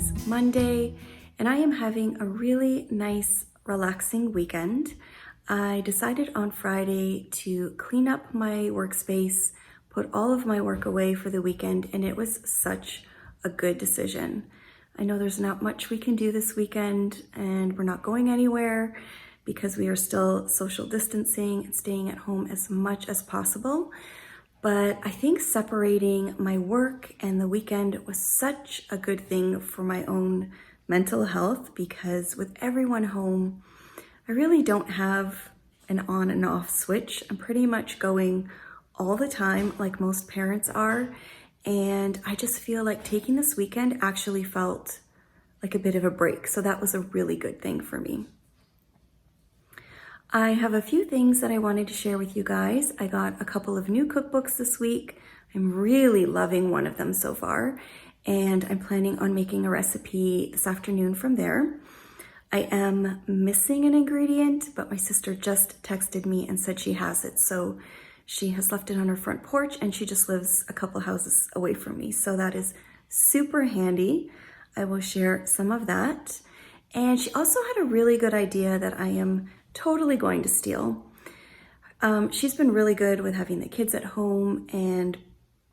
is Monday and I am having a really nice, relaxing weekend. I decided on Friday to clean up my workspace, put all of my work away for the weekend, and it was such a good decision. I know there's not much we can do this weekend and we're not going anywhere because we are still social distancing and staying at home as much as possible. But I think separating my work and the weekend was such a good thing for my own mental health, because with everyone home, I really don't have an on and off switch. I'm pretty much going all the time like most parents are. And I just feel like taking this weekend actually felt like a bit of a break. So that was a really good thing for me. I have a few things that I wanted to share with you guys. I got a couple of new cookbooks this week. I'm really loving one of them so far, and I'm planning on making a recipe this afternoon from there. I am missing an ingredient, but my sister just texted me and said she has it. So she has left it on her front porch and she just lives a couple houses away from me. So that is super handy. I will share some of that. And she also had a really good idea that I am totally going to steal. She's been really good with having the kids at home and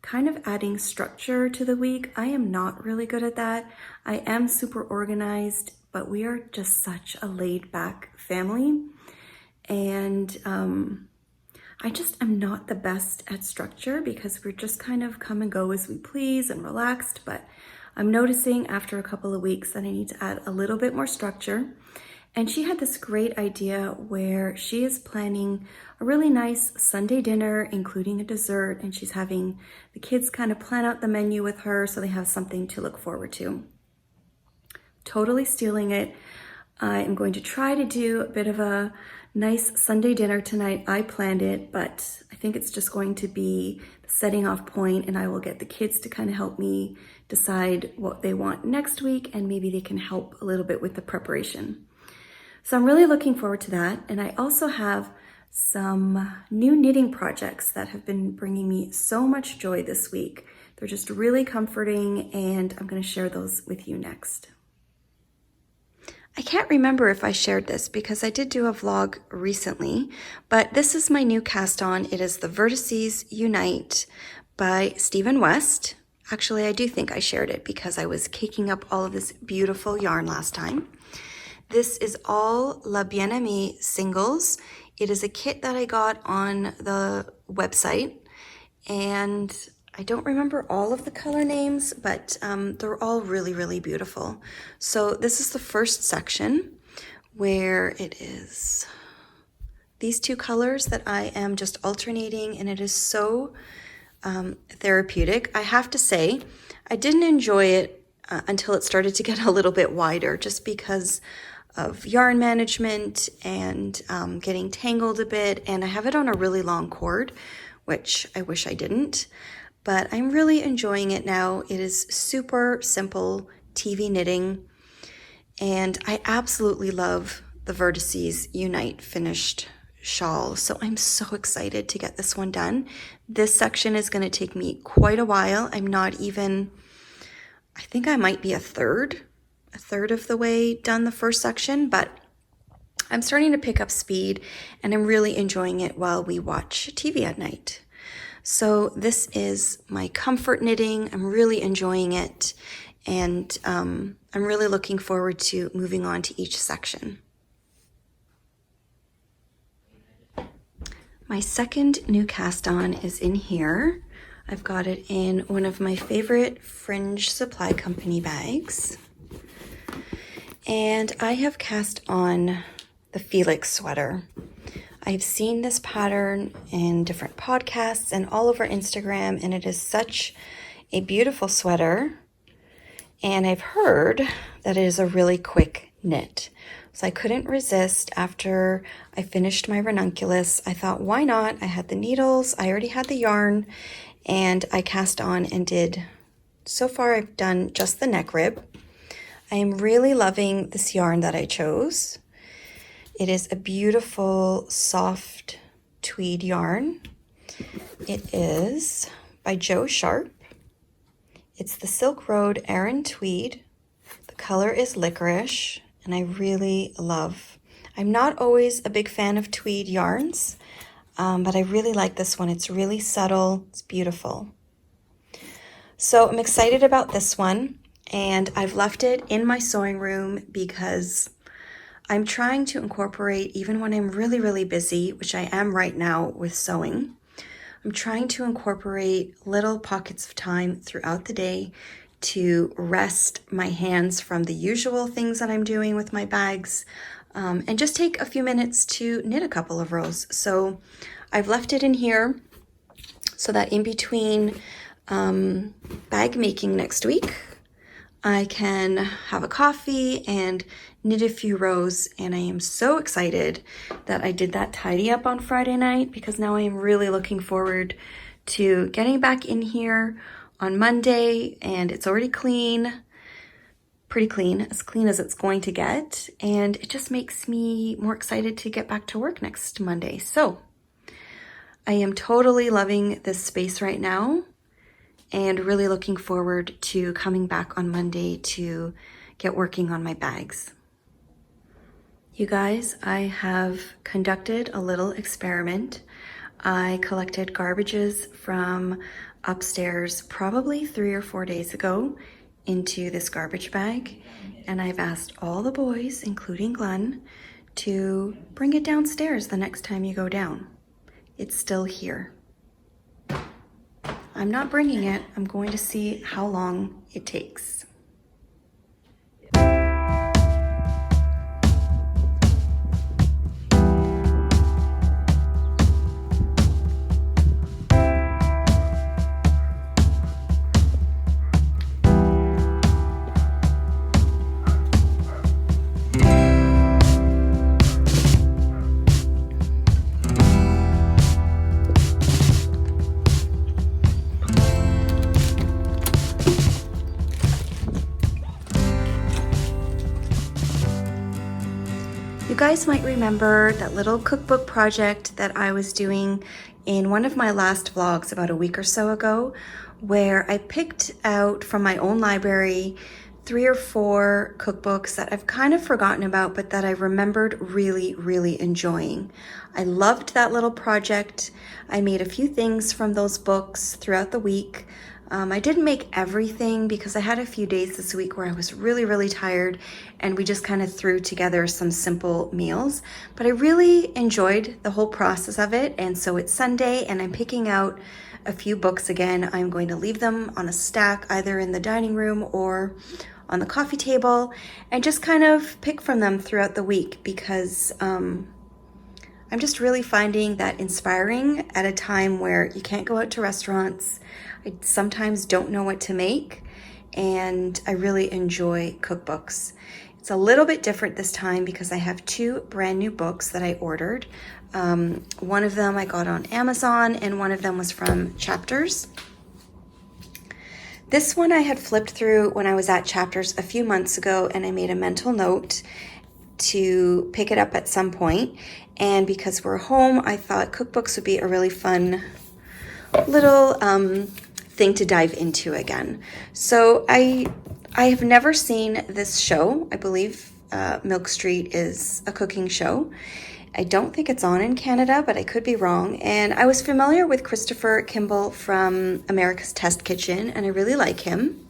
kind of adding structure to the week. I am not really good at that. I am super organized, but we are just such a laid back family. And I just am not the best at structure because we're just kind of come and go as we please and relaxed. But I'm noticing after a couple of weeks that I need to add a little bit more structure. And she had this great idea where she is planning a really nice Sunday dinner, including a dessert, and she's having the kids kind of plan out the menu with her so they have something to look forward to. Totally stealing it. I am going to try to do a bit of a nice Sunday dinner tonight. I planned it, but I think it's just going to be the setting off point, and I will get the kids to kind of help me decide what they want next week, and maybe they can help a little bit with the preparation. So I'm really looking forward to that. And I also have some new knitting projects that have been bringing me so much joy this week. They're just really comforting, and I'm going to share those with you next. I can't remember if I shared this because I did do a vlog recently, but this is my new cast on. It is the Vertices Unite by Stephen West. Actually, I do think I shared it because I was caking up all of this beautiful yarn last time. This is all La Bien-Aimée singles. It is a kit that I got on the website, and I don't remember all of the color names, but they're all really, really beautiful. So this is the first section where it is these two colors that I am just alternating, and it is so therapeutic. I have to say, I didn't enjoy it until it started to get a little bit wider, just because of yarn management and getting tangled a bit. And I have it on a really long cord, which I wish I didn't, but I'm really enjoying it now. It is super simple TV knitting, and I absolutely love the Vertices Unite finished shawl. So I'm so excited to get this one done. This section is going to take me quite a while. I'm not even, I think I might be a third of the way done the first section, but I'm starting to pick up speed and I'm really enjoying it while we watch TV at night. So this is my comfort knitting. I'm really enjoying it, and I'm really looking forward to moving on to each section. My second new cast on is in here. I've got it in one of my favorite Fringe Supply Company bags. And I have cast on the Felix sweater. I've seen this pattern in different podcasts and all over Instagram, and it is such a beautiful sweater. And I've heard that it is a really quick knit. So I couldn't resist after I finished my ranunculus. I thought, why not? I had the needles, I already had the yarn, and I cast on and did. So far I've done just the neck rib. I am really loving this yarn that I chose. It is a beautiful, soft tweed yarn. It is by Joe Sharp. It's the Silk Road Aran Tweed. color is Licorice, and I really love. I'm not always a big fan of tweed yarns, but I really like this one. It's really subtle, it's beautiful. So I'm excited about this one, and I've left it in my sewing room because I'm trying to incorporate, even when I'm really, really busy, which I am right now with sewing, I'm trying to incorporate little pockets of time throughout the day to rest my hands from the usual things that I'm doing with my bags, and just take a few minutes to knit a couple of rows. So I've left it in here so that in between bag making next week, I can have a coffee and knit a few rows, and I am so excited that I did that tidy up on Friday night, because now I am really looking forward to getting back in here on Monday, and it's already clean, pretty clean as it's going to get, and it just makes me more excited to get back to work next Monday. So I am totally loving this space right now, and really looking forward to coming back on Monday to get working on my bags. You guys, I have conducted a little experiment. I collected garbages from upstairs probably 3 or 4 days ago into this garbage bag, and I've asked all the boys, including Glenn, to bring it downstairs the next time you go down. It's still here. I'm not bringing it. I'm going to see how long it takes. You guys might remember that little cookbook project that I was doing in one of my last vlogs about a week or so ago, where I picked out from my own library 3 or 4 cookbooks that I've kind of forgotten about, but that I remembered really, really enjoying. I loved that little project. I made a few things from those books throughout the week. I didn't make everything because I had a few days this week where I was really, really tired, and we just kind of threw together some simple meals. But I really enjoyed the whole process of it, and so it's Sunday and I'm picking out a few books again. I'm going to leave them on a stack either in the dining room or on the coffee table, and just kind of pick from them throughout the week, because I'm just really finding that inspiring at a time where you can't go out to restaurants. I sometimes don't know what to make, and I really enjoy cookbooks. It's a little bit different this time because I have 2 brand new books that I ordered. One of them I got on Amazon, and one of them was from Chapters. This one I had flipped through when I was at Chapters a few months ago, and I made a mental note to pick it up at some point. And because we're home, I thought cookbooks would be a really fun little thing to dive into again. So I have never seen this show. I believe Milk Street is a cooking show. I don't think it's on in Canada, but I could be wrong. And I was familiar with Christopher Kimball from America's Test Kitchen, and I really like him.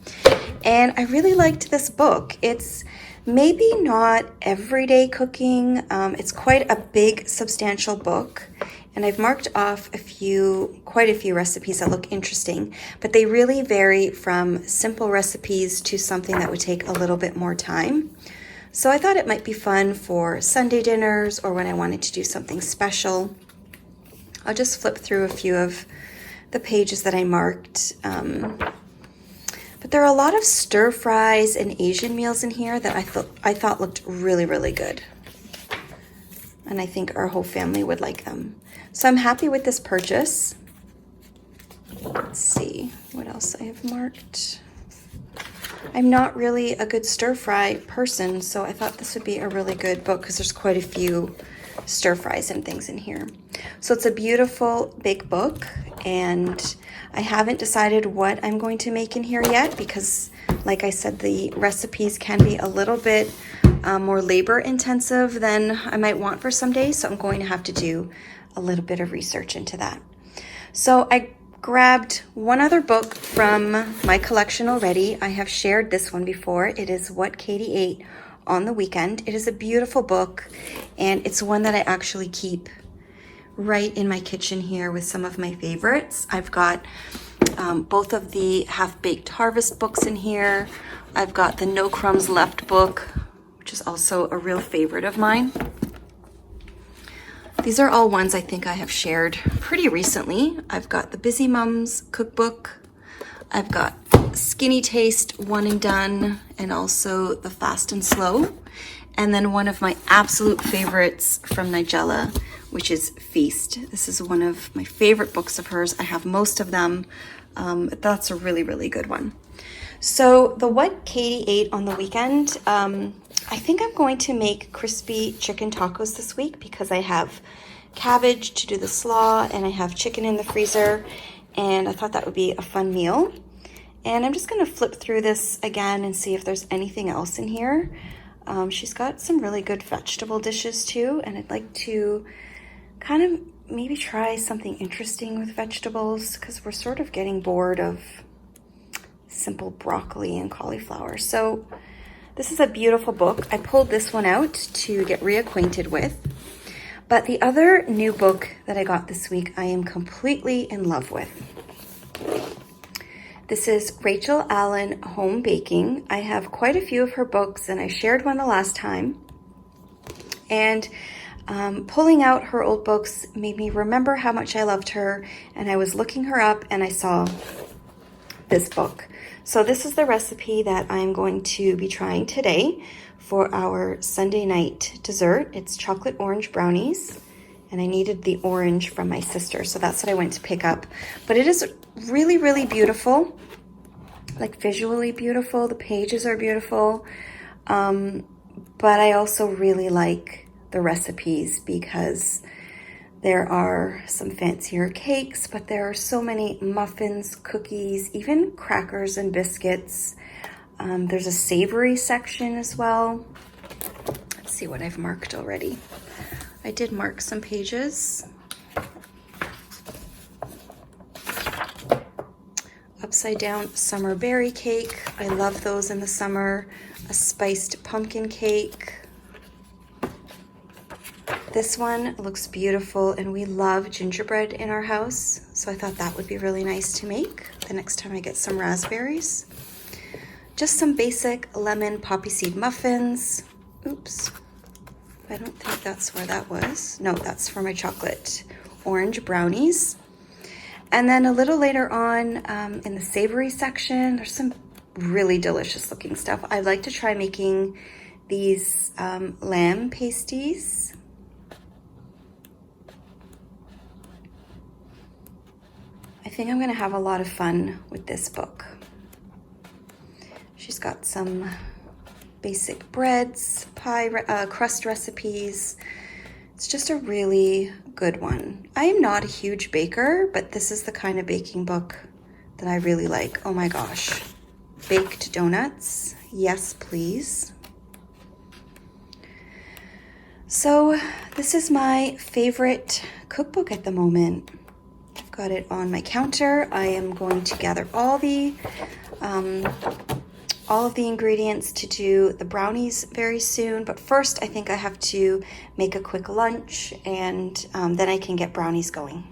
And I really liked this book. It's maybe not everyday cooking. It's quite a big, substantial book. And I've marked off quite a few recipes that look interesting, but they really vary from simple recipes to something that would take a little bit more time. So I thought it might be fun for Sunday dinners or when I wanted to do something special. I'll just flip through a few of the pages that I marked. But there are a lot of stir fries and Asian meals in here that I thought looked really, really good. And I think our whole family would like them. So I'm happy with this purchase. Let's see what else I have marked. I'm not really a good stir fry person, so I thought this would be a really good book because there's quite a few stir fries and things in here. So it's a beautiful big book, and I haven't decided what I'm going to make in here yet because Like I said, the recipes can be a little bit more labor intensive than I might want for some days, so I'm going to have to do a little bit of research into that. So I grabbed one other book from my collection already. I have shared this one before. It is What Katie Ate on the Weekend. It is a beautiful book, and it's one that I actually keep right in my kitchen here with some of my favorites. I've got both of the Half-Baked Harvest books in here. I've got the No Crumbs Left book, which is also a real favorite of mine. These are all ones I think I have shared pretty recently. I've got the Busy Mums cookbook. I've got Skinny Taste One and Done, and also the Fast and Slow. And then one of my absolute favorites from Nigella, which is Feast. This is one of my favorite books of hers. I have most of them. That's a really, really good one. So the What Katie Ate on the Weekend, I think I'm going to make crispy chicken tacos this week because I have cabbage to do the slaw and I have chicken in the freezer, and I thought that would be a fun meal. And I'm just going to flip through this again and see if there's anything else in here. She's got some really good vegetable dishes too, and I'd like to kind of maybe try something interesting with vegetables because we're sort of getting bored of simple broccoli and cauliflower. So this is a beautiful book. I pulled this one out to get reacquainted with. But the other new book that I got this week, I am completely in love with. This is Rachel Allen Home Baking. I have quite a few of her books, and I shared one the last time. And pulling out her old books made me remember how much I loved her, and I was looking her up and I saw this book. So this is the recipe that I'm going to be trying today for our Sunday night dessert. It's chocolate orange brownies, and I needed the orange from my sister, so that's what I went to pick up. But it is really, really beautiful, like visually beautiful. The pages are beautiful, but I also really like the recipes because there are some fancier cakes, but there are so many muffins, cookies, even crackers and biscuits. There's a savory section as well. Let's see what I've marked already. I did mark some pages. Upside down summer berry cake. I love those in the summer. A spiced pumpkin cake. This one looks beautiful, and we love gingerbread in our house, so I thought that would be really nice to make the next time I get some raspberries. Just some basic lemon poppy seed muffins. Oops, I don't think that's where that was. No, that's for my chocolate orange brownies. And then a little later on in the savory section, there's some really delicious looking stuff. I'd like to try making these lamb pasties. I think I'm gonna have a lot of fun with this book. She's got some basic breads, pie, crust recipes. It's just a really good one. I am not a huge baker, but this is the kind of baking book that I really like. Oh my gosh. Baked donuts. Yes, please. So this is my favorite cookbook at the moment. I've got it on my counter. I am going to gather all of the ingredients to do the brownies very soon, but first I think I have to make a quick lunch, and then I can get brownies going.